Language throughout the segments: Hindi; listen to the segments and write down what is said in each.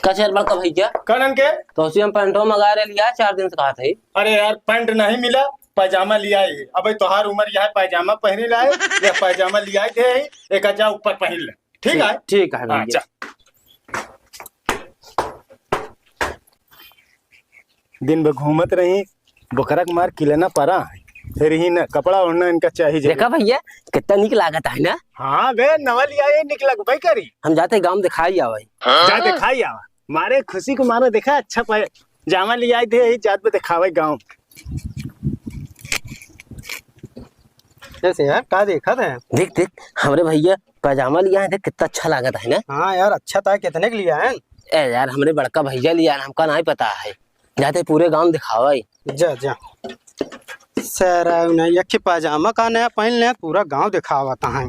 कचर बड़का भैया कनन के तो उसी हम पैंटो मंगा रहे लिया 4 दिन से कहा थे। अरे यार पैंट नहीं मिला, पैजामा लिया है। अब तोहार उम्र यह है पैजामा पहने लाए या पैजामा लिया थे एक हजार ऊपर पहन ले। ठीक है ठीक है भैया। अच्छा दिन भर घूमत रही बकरा के मार किलेना परा फिर ही ना कपड़ा ओढ़ना इनका चाहिए। देखा भैया कितना निक लागत है ना। हाँ बे नवा लिया ये निकला भाई करी हम जाते गांव दिखाई आवे जा दिखाई आवा मारे खुशी को मारो देखा अच्छा जामा लिया थे जात पे दिखावे गाँव जैसे यार का देखा था। देख देख हमरे भैया पैजामा लिया है, देख कितना अच्छा लागत है ना। हाँ यार अच्छा था। कितने के लिया है? ए यार हमरे बड़का भैया लिया है, हमका नहीं पता है। जाते पूरे गांव दिखावे। जा जा सर यही पाजामा का नया पहन ले पूरा गांव दिखावाता है।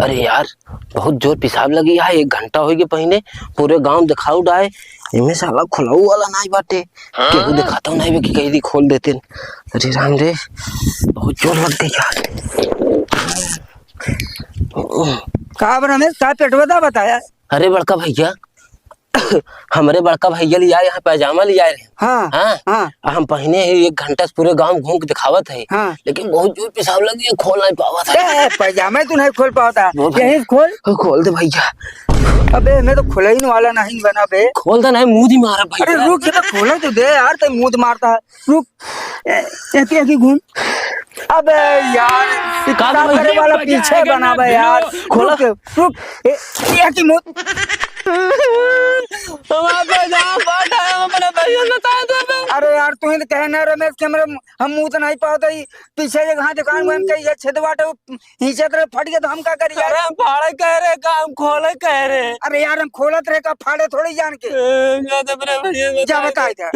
अरे यार बहुत जोर पेशाब लगी है, 1 घंटा हो गया पहने पूरे गांव दिखाऊ डाए। इनमें साला खुलाऊ वाला नहीं बाटे केहू दिखाता नहीं बे कि कहीं दी खोल देते। अरे राम रे बहुत जोर लग गई यार। का रमेश का पेटवा बताया? अरे बड़का भैया हमारे बड़का भैया लिया यहाँ पैजामा लिया रहे। हाँ हाँ हाँ हम पहने हैं 1 घंटा से पूरे गांव घूम के दिखावत है। हाँ लेकिन बहुत जोर पेशाब लगी है, खोल नहीं पावा था। पैजामा तू नहीं खोल पाता यही खोल। खोल दे भैया। अबे मैं तो खुला ही वाला नहीं बना बे। खोल दे नहीं मुंह ही मारा भैया। अरे रुक जरा खोला तो दे यार तो मुंह मारता है। रुक एक घूम। अबे यार काम करे वाला पीछे बना बे यार। खोला रुक एक ही मुंह अरे यार तू ही कहना रमेश के हम मुंह तो नहीं पाते पीछे जगह दुकान में कही छेद बाटे नीचे तरफ फट गया तो हम क्या करिए? अरे हम फाड़े कह रहे काम खोले कह रहे। अरे यार हम खोलत रहे का फाड़े थोड़ी जान के। जा बता इधर।